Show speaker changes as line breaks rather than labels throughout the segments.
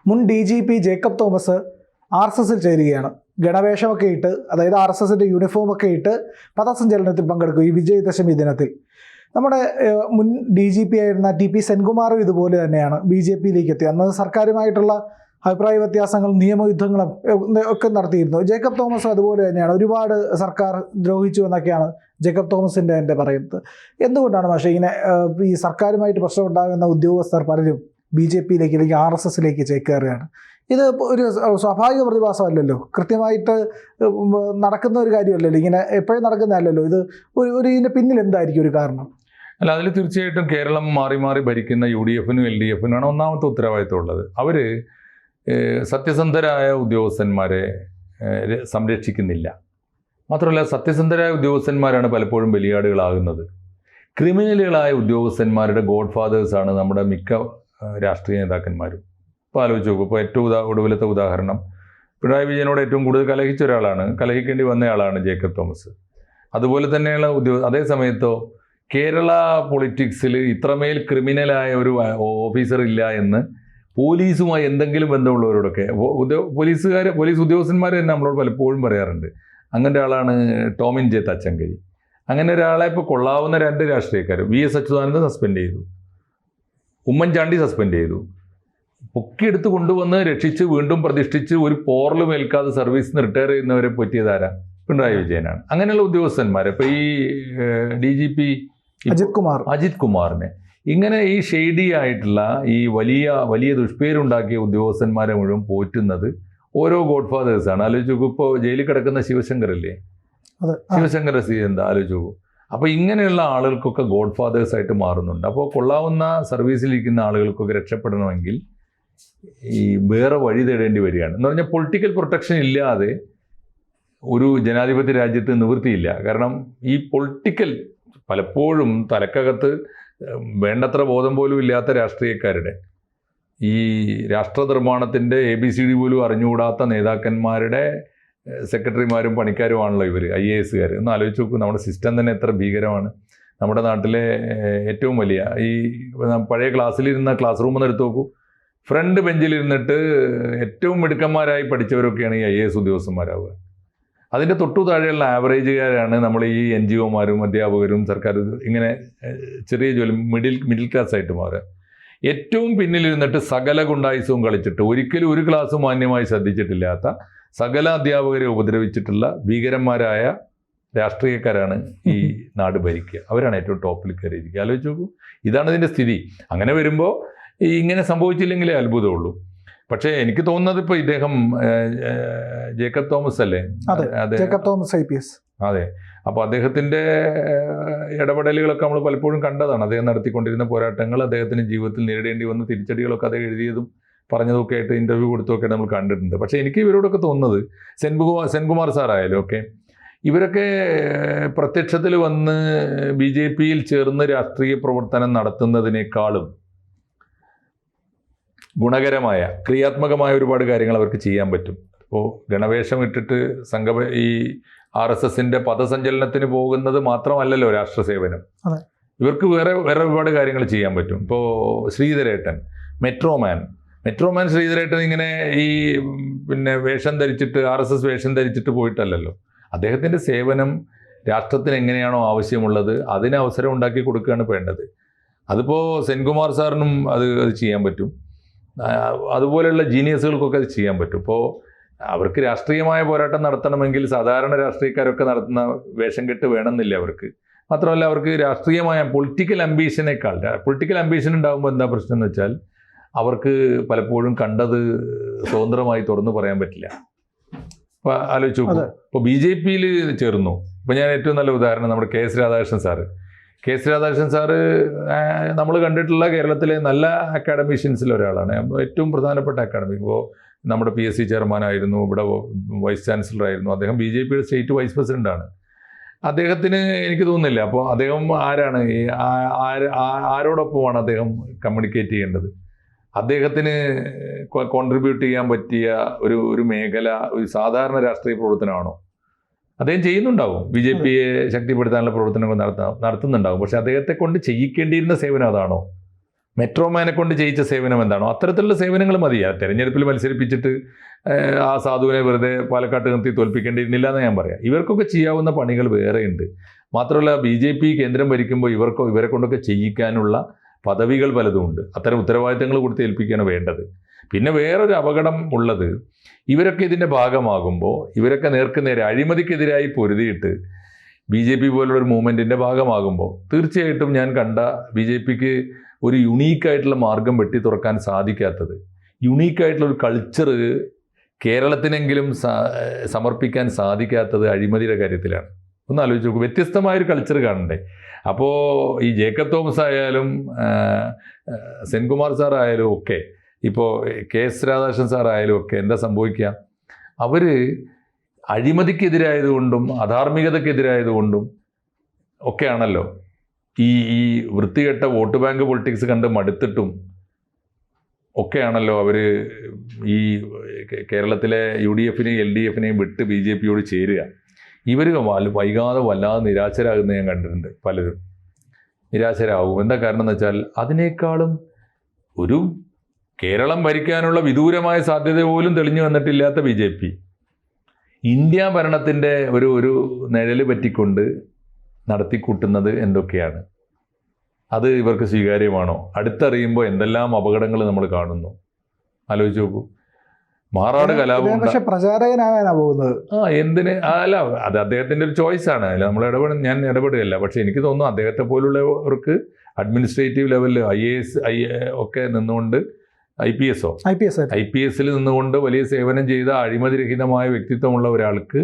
മുൻ DGP Jacob Thomas RSSൽ ചേരുകയാണ്. ഗണവേഷമൊക്കെ ഇട്ട്, അതായത് RSSന്റെ യൂണിഫോമൊക്കെ ഇട്ട് പഥസഞ്ചലനത്തിൽ പങ്കെടുക്കും ഈ വിജയദശമി ദിനത്തിൽ. നമ്മുടെ മുൻ DGP ആയിരുന്ന TP സെൻകുമാറും ഇതുപോലെ തന്നെയാണ് BJPയിലേക്ക് എത്തി. അന്ന് സർക്കാരുമായിട്ടുള്ള അഭിപ്രായ വ്യത്യാസങ്ങളും നിയമയുദ്ധങ്ങളും ഒക്കെ നടത്തിയിരുന്നു. ജേക്കബ് തോമസ് അതുപോലെ തന്നെയാണ്. ഒരുപാട് സർക്കാർ ദ്രോഹിച്ചു എന്നൊക്കെയാണ് ജേക്കബ് തോമസിൻ്റെ എൻ്റെ പറയുന്നത്. എന്തുകൊണ്ടാണ് പക്ഷേ ഇങ്ങനെ ഈ സർക്കാരുമായിട്ട് പ്രശ്നമുണ്ടാകുന്ന ഉദ്യോഗസ്ഥർ പലരും BJPയിലേക്ക് അല്ലെങ്കിൽ RSSലേക്ക് ചേക്കേറുകയാണ്? ഇത് ഒരു സ്വാഭാവിക പ്രതിഭാസമല്ലല്ലോ, കൃത്യമായിട്ട് നടക്കുന്ന ഒരു കാര്യമല്ലല്ലോ, ഇങ്ങനെ എപ്പോഴും നടക്കുന്നതല്ലല്ലോ. ഇത് ഒരു ഇതിൻ്റെ പിന്നിൽ എന്തായിരിക്കും ഒരു കാരണം?
അല്ല, അതിൽ തീർച്ചയായിട്ടും കേരളം മാറി മാറി ഭരിക്കുന്ന UDFനും LDFനുമാണ് ഒന്നാമത്തെ ഉത്തരവാദിത്വം ഉള്ളത്. അവർ സത്യസന്ധരായ ഉദ്യോഗസ്ഥന്മാരെ സംരക്ഷിക്കുന്നില്ല. മാത്രമല്ല, സത്യസന്ധരായ ഉദ്യോഗസ്ഥന്മാരാണ് പലപ്പോഴും ബലിയാടുകളാകുന്നത്. ക്രിമിനലുകളായ ഉദ്യോഗസ്ഥന്മാരുടെ ഗോഡ് ഫാദേഴ്സാണ് നമ്മുടെ മിക്ക രാഷ്ട്രീയ നേതാക്കന്മാരും. ഇപ്പോൾ ആലോചിച്ച് നോക്കും. ഇപ്പോൾ ഏറ്റവും ഒടുവിലത്തെ ഉദാഹരണം, പിണറായി വിജയനോട് ഏറ്റവും കൂടുതൽ കലഹിച്ച ഒരാളാണ്, കലഹിക്കേണ്ടി വന്നയാളാണ് ജേക്കബ് തോമസ്. അതുപോലെ തന്നെയുള്ള അതേ സമയത്തോ കേരള പൊളിറ്റിക്സിൽ ഇത്രമേൽ ക്രിമിനലായ ഒരു ഓഫീസർ ഇല്ല എന്ന് പോലീസുമായി എന്തെങ്കിലും ബന്ധമുള്ളവരോടൊക്കെ പോലീസ് ഉദ്യോഗസ്ഥന്മാർ തന്നെ നമ്മളോട് പലപ്പോഴും പറയാറുണ്ട്. അങ്ങനെ ഒരാളാണ് ടോമിൻ ജെ തച്ചങ്കരി. അങ്ങനെ ഒരാളെ ഇപ്പോൾ കൊള്ളാവുന്ന 2 രാഷ്ട്രീയക്കാർ, VS അച്യുതാനന്ദൻ സസ്പെൻഡ് ചെയ്തു, ഉമ്മൻചാണ്ടി സസ്പെൻഡ് ചെയ്തു. പൊക്കിയെടുത്ത് കൊണ്ടുവന്ന് രക്ഷിച്ച് വീണ്ടും പ്രതിഷ്ഠിച്ച് ഒരു പോറലും ഏൽക്കാതെ സർവീസിൽ നിന്ന് റിട്ടയർ ചെയ്യുന്നവരെ പറ്റിയതാരാ? പിണറായി വിജയനാണ്. അങ്ങനെയുള്ള ഉദ്യോഗസ്ഥന്മാരെ ഇപ്പോൾ ഈ DGP അജിത് കുമാറിനെ ഇങ്ങനെ ഈ ഷെയ്ഡി ആയിട്ടുള്ള ഈ വലിയ ദുഷ്പേരുണ്ടാക്കിയ ഉദ്യോഗസ്ഥന്മാരെ മുഴുവൻ പോറ്റുന്നത് ഓരോ ഗോഡ് ഫാദേഴ്സാണ്. ആലോചിച്ച് നോക്കൂ. ഇപ്പോൾ ജയിലിൽ കിടക്കുന്ന ശിവശങ്കറില്ലേ, ശിവശങ്കർ എന്താ ആലോചിച്ച് നോക്കൂ. അപ്പോൾ ഇങ്ങനെയുള്ള ആളുകൾക്കൊക്കെ ഗോഡ് ഫാദേഴ്സായിട്ട് മാറുന്നുണ്ട്. അപ്പോൾ കൊള്ളാവുന്ന സർവീസിലിരിക്കുന്ന ആളുകൾക്കൊക്കെ രക്ഷപ്പെടണമെങ്കിൽ ഈ വേറെ വഴി തേടേണ്ടി വരികയാണ്. എന്ന് പറഞ്ഞാൽ പൊളിറ്റിക്കൽ പ്രൊട്ടക്ഷൻ ഇല്ലാതെ ഒരു ജനാധിപത്യ രാജ്യത്ത് നിവൃത്തിയില്ല. കാരണം ഈ പൊളിറ്റിക്കൽ പലപ്പോഴും തലക്കകത്ത് വേണ്ടത്ര ബോധം പോലും ഇല്ലാത്ത രാഷ്ട്രീയക്കാരുടെ, ഈ രാഷ്ട്ര നിർമ്മാണത്തിൻ്റെ ABCD പോലും അറിഞ്ഞുകൂടാത്ത നേതാക്കന്മാരുടെ സെക്രട്ടറിമാരും പണിക്കാരുമാണല്ലോ ഇവർ, IASകാർ. ഒന്ന് ആലോചിച്ച് നോക്കൂ, നമ്മുടെ സിസ്റ്റം തന്നെ എത്ര ഭീകരമാണ്. നമ്മുടെ നാട്ടിലെ ഏറ്റവും വലിയ ഈ പഴയ ക്ലാസ്സിലിരുന്ന ക്ലാസ് റൂം ഒന്ന് എടുത്ത് നോക്കൂ. ഫ്രണ്ട് ബെഞ്ചിലിരുന്നിട്ട് ഏറ്റവും മിടുക്കന്മാരായി പഠിച്ചവരൊക്കെയാണ് ഈ IAS ഉദ്യോഗസ്ഥന്മാരാവുക. അതിൻ്റെ തൊട്ടു താഴെയുള്ള ആവറേജുകാരാണ് നമ്മൾ ഈ NGOമാരും അധ്യാപകരും സർക്കാർ ഇങ്ങനെ ചെറിയ ജോലി മിഡിൽ ക്ലാസ് ആയിട്ട് മാറുക. ഏറ്റവും പിന്നിലിരുന്നിട്ട് സകല ഗുണ്ടായുസവും കളിച്ചിട്ട് ഒരിക്കലും ഒരു ക്ലാസ് മാന്യമായി ശ്രദ്ധിച്ചിട്ടില്ലാത്ത സകല അധ്യാപകരെ ഉപദ്രവിച്ചിട്ടുള്ള ഭീകരന്മാരായ രാഷ്ട്രീയക്കാരാണ് ഈ നാട് ഭരിക്കുക. അവരാണ് ഏറ്റവും ടോപ്പിൽ കയറിയിരിക്കുക. ആലോചിച്ച് നോക്കൂ, ഇതാണ് ഇതിൻ്റെ സ്ഥിതി. അങ്ങനെ വരുമ്പോൾ ഇങ്ങനെ സംഭവിച്ചില്ലെങ്കിലേ അത്ഭുതമുള്ളൂ. പക്ഷേ എനിക്ക് തോന്നുന്നത് ഇപ്പോൾ ഇദ്ദേഹം ജേക്കബ് തോമസ് അല്ലേ?
Jacob Thomas IPS.
അതെ. അപ്പോൾ അദ്ദേഹത്തിൻ്റെ ഇടപെടലുകളൊക്കെ നമ്മൾ പലപ്പോഴും കണ്ടതാണ്. അദ്ദേഹം നടത്തിക്കൊണ്ടിരുന്ന പോരാട്ടങ്ങൾ, അദ്ദേഹത്തിന് ജീവിതത്തിൽ നേരിടേണ്ടി വന്ന തിരിച്ചടികളൊക്കെ അദ്ദേഹം എഴുതിയതും പറഞ്ഞതൊക്കെ ആയിട്ട് ഇൻ്റർവ്യൂ കൊടുത്തതൊക്കെ നമ്മൾ കണ്ടിട്ടുണ്ട്. പക്ഷേ എനിക്ക് ഇവരോടൊക്കെ തോന്നുന്നത്, സെൻകുമാർ സാറായാലും ഒക്കെ ഇവരൊക്കെ പ്രത്യക്ഷത്തിൽ വന്ന് BJPയിൽ ചേർന്ന് രാഷ്ട്രീയ പ്രവർത്തനം നടത്തുന്നതിനേക്കാളും ഗുണകരമായ ക്രിയാത്മകമായ ഒരുപാട് കാര്യങ്ങൾ അവർക്ക് ചെയ്യാൻ പറ്റും. ഇപ്പോൾ ഗണവേഷം ഇട്ടിട്ട് ഈ RSSന്റെ പഥസഞ്ചലനത്തിന് പോകുന്നത് മാത്രമല്ലല്ലോ രാഷ്ട്ര സേവനം. ഇവർക്ക് വേറെ ഒരുപാട് കാര്യങ്ങൾ ചെയ്യാൻ പറ്റും. ഇപ്പോൾ ശ്രീധരേട്ടൻ, മെട്രോമാൻ ശ്രീധരേട്ടൻ ഇങ്ങനെ ഈ വേഷം ധരിച്ചിട്ട് RSS വേഷം ധരിച്ചിട്ട് പോയിട്ടല്ലല്ലോ. അദ്ദേഹത്തിൻ്റെ സേവനം രാഷ്ട്രത്തിന് എങ്ങനെയാണോ ആവശ്യമുള്ളത് അതിന് അവസരം ഉണ്ടാക്കി കൊടുക്കുകയാണ് വേണ്ടത്. അതിപ്പോൾ സെൻകുമാർ സാറിനും അത് ചെയ്യാൻ പറ്റും. അതുപോലെയുള്ള ജീനിയസുകൾക്കൊക്കെ അത് ചെയ്യാൻ പറ്റും. ഇപ്പോൾ അവർക്ക് രാഷ്ട്രീയമായ പോരാട്ടം നടത്തണമെങ്കിൽ സാധാരണ രാഷ്ട്രീയക്കാരൊക്കെ നടത്തുന്ന വേഷം കെട്ട് വേണമെന്നില്ല അവർക്ക്. മാത്രമല്ല, അവർക്ക് രാഷ്ട്രീയമായ പൊളിറ്റിക്കൽ അംബീഷൻ ഉണ്ടാകുമ്പോൾ എന്താ പ്രശ്നം എന്ന് വെച്ചാൽ അവർക്ക് പലപ്പോഴും കണ്ടത് സ്വതന്ത്രമായി തുറന്നു പറയാൻ പറ്റില്ല. ഇപ്പോൾ ആലോചിച്ച് നോക്കൂ. ഇപ്പോൾ BJPയിൽ ചേർന്നു. ഇപ്പോൾ ഞാൻ ഏറ്റവും നല്ല ഉദാഹരണം നമ്മുടെ KS രാധാകൃഷ്ണൻ സാറ് നമ്മൾ കണ്ടിട്ടുള്ള കേരളത്തിലെ നല്ല അക്കാഡമീഷ്യൻസിൽ ഒരാളാണ്. ഏറ്റവും പ്രധാനപ്പെട്ട അക്കാഡമിക്. ഇപ്പോൾ നമ്മുടെ PSC ചെയർമാനായിരുന്നു, ഇവിടെ വൈസ് ചാൻസലറായിരുന്നു. അദ്ദേഹം BJPയുടെ സ്റ്റേറ്റ് വൈസ് പ്രസിഡൻ്റാണ്. അദ്ദേഹത്തിന് എനിക്ക് തോന്നുന്നില്ല, അപ്പോൾ അദ്ദേഹം ആരാണ്, ആരോടൊപ്പമാണ് അദ്ദേഹം കമ്മ്യൂണിക്കേറ്റ് ചെയ്യേണ്ടത്? അദ്ദേഹത്തിന് കോൺട്രിബ്യൂട്ട് ചെയ്യാൻ പറ്റിയ ഒരു മേഖല ഒരു സാധാരണ രാഷ്ട്രീയ പ്രവർത്തനമാണോ? അദ്ദേഹം ചെയ്യുന്നുണ്ടാവും, BJPയെ ശക്തിപ്പെടുത്താനുള്ള പ്രവർത്തനങ്ങൾ നടത്തുന്നുണ്ടാവും. പക്ഷെ അദ്ദേഹത്തെ കൊണ്ട് ചെയ്യിക്കേണ്ടിയിരുന്ന സേവനം അതാണോ? മെട്രോമാനെ കൊണ്ട് ചെയ്യിച്ച സേവനം എന്താണോ അത്തരത്തിലുള്ള സേവനങ്ങൾ മതി. തെരഞ്ഞെടുപ്പിൽ മത്സരിപ്പിച്ചിട്ട് ആ സാധുവിനെ വെറുതെ പാലക്കാട്ട് നിർത്തി തോൽപ്പിക്കേണ്ടിയിരുന്നില്ല എന്ന് ഞാൻ പറയാം. ഇവർക്കൊക്കെ ചെയ്യാവുന്ന പണികൾ വേറെയുണ്ട്. മാത്രമല്ല BJP കേന്ദ്രം ഭരിക്കുമ്പോൾ ഇവരെ കൊണ്ടൊക്കെ ചെയ്യിക്കാനുള്ള പദവികൾ പലതുമുണ്ട്. അത്തരം ഉത്തരവാദിത്തങ്ങൾ കൊടുത്ത് ഏൽപ്പിക്കുകയാണ് വേണ്ടത്. പിന്നെ വേറൊരു അപകടം ഉള്ളത്, ഇവരൊക്കെ ഇതിൻ്റെ ഭാഗമാകുമ്പോൾ, ഇവരൊക്കെ നേർക്കുനേരെ അഴിമതിക്കെതിരായി പൊരുതിയിട്ട് BJP പോലുള്ളൊരു മൂവ്മെൻറ്റിൻ്റെ ഭാഗമാകുമ്പോൾ തീർച്ചയായിട്ടും ഞാൻ കണ്ട BJPക്ക് ഒരു യുണീക്കായിട്ടുള്ള മാർഗം വെട്ടി തുറക്കാൻ സാധിക്കാത്തത്, യുണീക്കായിട്ടുള്ളൊരു കൾച്ചർ കേരളത്തിനെങ്കിലും സമർപ്പിക്കാൻ സാധിക്കാത്തത് അഴിമതിയുടെ കാര്യത്തിലാണ്. ഒന്ന് ആലോചിച്ച് നോക്കൂ, വ്യത്യസ്തമായൊരു കൾച്ചർ കാണണ്ടേ? അപ്പോൾ ഈ ജേക്കബ് തോമസ് ആയാലും സെൻകുമാർ സാർ ആയാലും ഒക്കെ, ഇപ്പോൾ KS രാധാകൃഷ്ണൻ സാർ ആയാലും ഒക്കെ എന്താ സംഭവിക്കുക? അവർ അഴിമതിക്കെതിരായതുകൊണ്ടും അധാർമികതക്കെതിരായതുകൊണ്ടും ഒക്കെയാണല്ലോ ഈ വൃത്തികെട്ട വോട്ട് ബാങ്ക് പൊളിറ്റിക്സ് കണ്ട് മടുത്തിട്ടും ഒക്കെയാണല്ലോ അവർ ഈ കേരളത്തിലെ UDFനെയും LDFനെയും വിട്ട് BJPയോട് ചേരുക. ഇവർ വൈകാതെ വല്ലാതെ നിരാശരാകുന്നത് ഞാൻ കണ്ടിട്ടുണ്ട്. പലരും നിരാശരാകും. എന്താ കാരണം എന്ന് വെച്ചാൽ, അതിനേക്കാളും ഒരു കേരളം ഭരിക്കാനുള്ള വിദൂരമായ സാധ്യത പോലും തെളിഞ്ഞു വന്നിട്ടില്ലാത്ത BJP ഇന്ത്യ ഭരണത്തിൻ്റെ ഒരു നിഴല് പറ്റിക്കൊണ്ട് നടത്തിക്കൂട്ടുന്നത് എന്തൊക്കെയാണ്? അത് ഇവർക്ക് സ്വീകാര്യമാണോ? അടുത്തറിയുമ്പോൾ എന്തെല്ലാം അപകടങ്ങൾ നമ്മൾ കാണുന്നു. ആലോചിച്ച് നോക്കൂ. മാറാട് കലാപം
പക്ഷെ പ്രചാരകനാകാനാ പോകുന്നത്.
എന്തിന്? അല്ല, അത് അദ്ദേഹത്തിൻ്റെ ഒരു ചോയ്സാണ്. അല്ല, നമ്മൾ ഞാൻ ഇടപെടുകയല്ല. പക്ഷെ എനിക്ക് തോന്നുന്നു അദ്ദേഹത്തെ പോലുള്ളവർക്ക് അഡ്മിനിസ്ട്രേറ്റീവ് ലെവലിൽ IAS ഒക്കെ നിന്നുകൊണ്ട് IPS നിന്നുകൊണ്ട് വലിയ സേവനം ചെയ്ത അഴിമതിരഹിതമായ വ്യക്തിത്വമുള്ള ഒരാൾക്ക്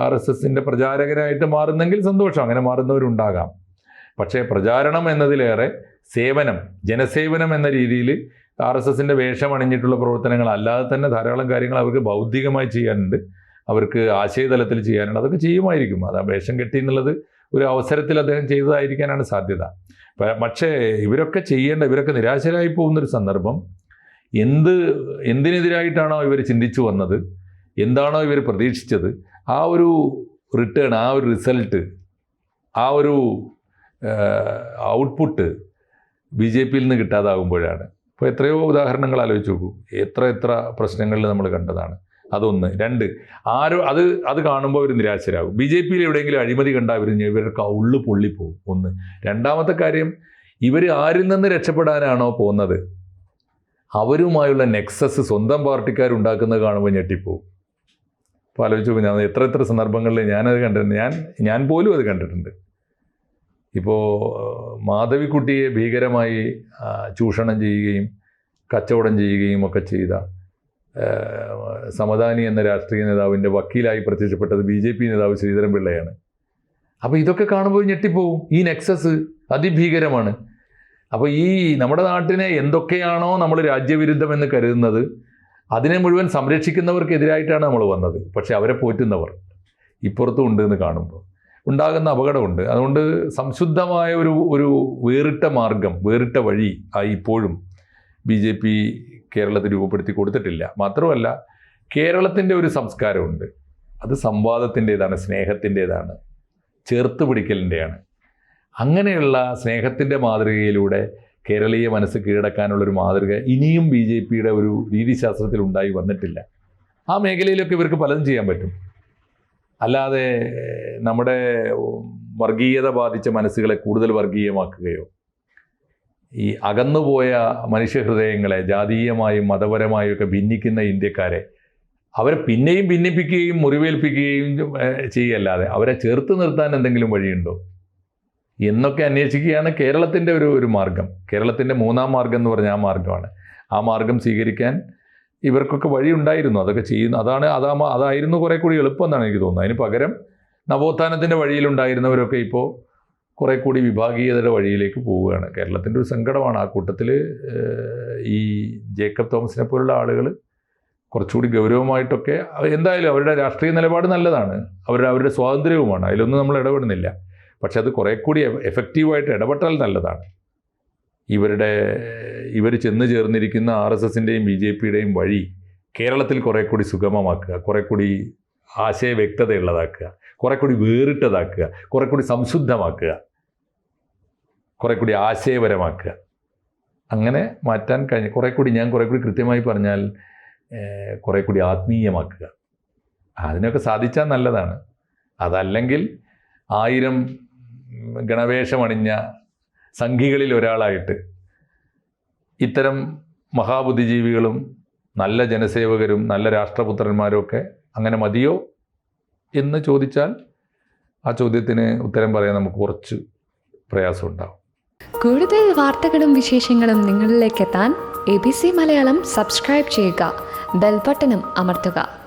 RSSൻ്റെ പ്രചാരകനായിട്ട് മാറുന്നെങ്കിൽ സന്തോഷം, അങ്ങനെ മാറുന്നവരുണ്ടാകാം. പക്ഷേ പ്രചാരണം എന്നതിലേറെ സേവനം, ജനസേവനം എന്ന രീതിയിൽ RSSൻ്റെ വേഷം അണിഞ്ഞിട്ടുള്ള പ്രവർത്തനങ്ങൾ അല്ലാതെ തന്നെ ധാരാളം കാര്യങ്ങൾ അവർക്ക് ബൗദ്ധികമായി ചെയ്യാനുണ്ട്, അവർക്ക് ആശയതലത്തിൽ ചെയ്യാനുണ്ട്. അതൊക്കെ ചെയ്യുമായിരിക്കും. അത് ആ വേഷം കെട്ടി എന്നുള്ളത് ഒരു അവസരത്തിൽ അദ്ദേഹം ചെയ്തതായിരിക്കാനാണ് സാധ്യത. പക്ഷേ ഇവരൊക്കെ നിരാശരായി പോകുന്നൊരു സന്ദർഭം, എന്തിനെതിരായിട്ടാണോ ഇവർ ചിന്തിച്ചു വന്നത്, എന്താണോ ഇവർ പ്രതീക്ഷിച്ചത്, ആ ഒരു റിട്ടേൺ, ആ ഒരു റിസൾട്ട്, ആ ഒരു ഔട്ട്പുട്ട് BJPയിൽ നിന്ന് കിട്ടാതാകുമ്പോഴാണ്. ഇപ്പോൾ എത്രയോ ഉദാഹരണങ്ങൾ ആലോചിച്ച് നോക്കൂ. എത്ര പ്രശ്നങ്ങളിൽ നമ്മൾ കണ്ടതാണ്. അതൊന്ന്. രണ്ട്, അത് കാണുമ്പോൾ അവർ നിരാശരാകും. BJPയിൽ എവിടെയെങ്കിലും അഴിമതി കണ്ടാൽ ഇവർക്ക് ഉള്ളു പൊള്ളിപ്പോവും. ഒന്ന്. രണ്ടാമത്തെ കാര്യം, ഇവർ ആരിൽ നിന്ന് രക്ഷപ്പെടാനാണോ പോകുന്നത് അവരുമായുള്ള നെക്സസ് സ്വന്തം പാർട്ടിക്കാരുണ്ടാക്കുന്നത് കാണുമ്പോൾ ഞെട്ടിപ്പോവും. അപ്പോൾ ആലോചിച്ച് നോക്കും. ഞാൻ എത്ര സന്ദർഭങ്ങളിൽ ഞാനത് കണ്ടിട്ടുണ്ട്. ഞാൻ പോലും അത് കണ്ടിട്ടുണ്ട്. ഇപ്പോൾ മാധവിക്കുട്ടിയെ ഭീകരമായി ചൂഷണം ചെയ്യുകയും കച്ചവടം ചെയ്യുകയും ഒക്കെ ചെയ്ത സമദാനി എന്ന രാഷ്ട്രീയ നേതാവിൻ്റെ വക്കീലായി പ്രത്യക്ഷപ്പെട്ടത് BJP നേതാവ് ശ്രീധരൻപിള്ളയാണ്. അപ്പോൾ ഇതൊക്കെ കാണുമ്പോൾ ഞെട്ടിപ്പോവും. ഈ നെക്സസ് അതിഭീകരമാണ്. അപ്പോൾ ഈ നമ്മുടെ നാട്ടിനെ എന്തൊക്കെയാണോ നമ്മൾ രാജ്യവിരുദ്ധം എന്ന് കരുതുന്നത്, അതിനെ മുഴുവൻ സംരക്ഷിക്കുന്നവർക്കെതിരായിട്ടാണ് നമ്മൾ വന്നത്. പക്ഷെ അവരെ പോറ്റുന്നവർ ഇപ്പുറത്തും ഉണ്ട് എന്ന് കാണുമ്പോൾ ഉണ്ടാകുന്ന അപകടമുണ്ട്. അതുകൊണ്ട് സംശുദ്ധമായ ഒരു വേറിട്ട മാർഗം, വേറിട്ട വഴി ഇപ്പോഴും BJP കേരളത്തിൽ രൂപപ്പെടുത്തി കൊടുത്തിട്ടില്ല. മാത്രമല്ല, കേരളത്തിൻ്റെ ഒരു സംസ്കാരമുണ്ട്. അത് സംവാദത്തിൻ്റേതാണ്, സ്നേഹത്തിൻ്റേതാണ്, ചേർത്ത് പിടിക്കലിൻ്റെയാണ്. അങ്ങനെയുള്ള സ്നേഹത്തിൻ്റെ മാതൃകയിലൂടെ കേരളീയ മനസ്സ് കീഴടക്കാനുള്ളൊരു മാതൃക ഇനിയും BJPയുടെ ഒരു രീതിശാസ്ത്രത്തിൽ ഉണ്ടായി വന്നിട്ടില്ല. ആ മേഖലയിലൊക്കെ ഇവർക്ക് പലതും ചെയ്യാൻ പറ്റും. അല്ലാതെ നമ്മുടെ വർഗീയത ബാധിച്ച മനസ്സുകളെ കൂടുതൽ വർഗീയമാക്കുകയോ ഈ അകന്നുപോയ മനുഷ്യഹൃദയങ്ങളെ ജാതീയമായും മതപരമായും ഒക്കെ ഭിന്നിക്കുന്ന ഇന്ത്യക്കാരെ അവരെ പിന്നെയും ഭിന്നിപ്പിക്കുകയും മുറിവേൽപ്പിക്കുകയും ചെയ്യല്ലാതെ അവരെ ചേർത്ത് നിർത്താൻ എന്തെങ്കിലും വഴിയുണ്ടോ എന്നൊക്കെ അന്വേഷിക്കുകയാണ് കേരളത്തിൻ്റെ ഒരു മാർഗം. കേരളത്തിൻ്റെ മൂന്നാം മാർഗം എന്ന് പറഞ്ഞാൽ ആ മാർഗമാണ്. ആ മാർഗം സ്വീകരിക്കാൻ ഇവർക്കൊക്കെ വഴിയുണ്ടായിരുന്നു. അതൊക്കെ ചെയ്യുന്നു. അതായിരുന്നു കുറേ കൂടി എളുപ്പം എന്നാണ് എനിക്ക് തോന്നുന്നത്. അതിന് പകരം നവോത്ഥാനത്തിൻ്റെ വഴിയിലുണ്ടായിരുന്നവരൊക്കെ ഇപ്പോൾ കുറേ കൂടി വിഭാഗീയതയുടെ വഴിയിലേക്ക് പോവുകയാണ്. കേരളത്തിൻ്റെ ഒരു സങ്കടമാണ്. ആ കൂട്ടത്തിൽ ഈ ജേക്കബ് തോമസിനെ പോലുള്ള ആളുകൾ കുറച്ചുകൂടി ഗൗരവമായിട്ടൊക്കെ, എന്തായാലും അവരുടെ രാഷ്ട്രീയ നിലപാട് നല്ലതാണ്, അവരുടെ സ്വാതന്ത്ര്യവുമാണ്, അതിലൊന്നും നമ്മൾ ഇടപെടുന്നില്ല. പക്ഷെ അത് കുറേ കൂടി എഫക്റ്റീവായിട്ട് ഇടപെട്ടാൽ നല്ലതാണ്. ഇവർ ചെന്ന് ചേർന്നിരിക്കുന്ന RSSൻ്റെയും BJPയുടെയും വഴി കേരളത്തിൽ കുറേ കൂടി സുഗമമാക്കുക, കുറേ കൂടി ആശയ വ്യക്തതയുള്ളതാക്കുക, കുറേ കൂടി വേറിട്ടതാക്കുക, കുറേ കൂടി സംശുദ്ധമാക്കുക. കുറെ കൂടി ആശയപരമാക്കുക, അങ്ങനെ മാറ്റാൻ കഴിഞ്ഞ കുറെ കൂടി കൃത്യമായി പറഞ്ഞാൽ കുറെ കൂടി ആത്മീയമാക്കുക. അതിനൊക്കെ സാധിച്ചാൽ നല്ലതാണ്. അതല്ലെങ്കിൽ 1000 ഗണവേഷമണിഞ്ഞ സംഘികളിൽ ഒരാളായിട്ട് ഇത്തരം മഹാബുദ്ധിജീവികളും നല്ല ജനസേവകരും നല്ല രാഷ്ട്രപുത്രന്മാരും ഒക്കെ അങ്ങനെ മതിയോ എന്ന് ചോദിച്ചാൽ ആ ചോദ്യത്തിന് ഉത്തരം പറയാൻ നമുക്ക് കുറച്ച് പ്രയാസമുണ്ടാവും.
കൂടുതൽ വാർത്തകളും വിശേഷങ്ങളും നിങ്ങളിലേക്ക് എത്താൻ ABC മലയാളം സബ്സ്ക്രൈബ് ചെയ്യുക, ബെൽ ബട്ടണും അമർത്തുക.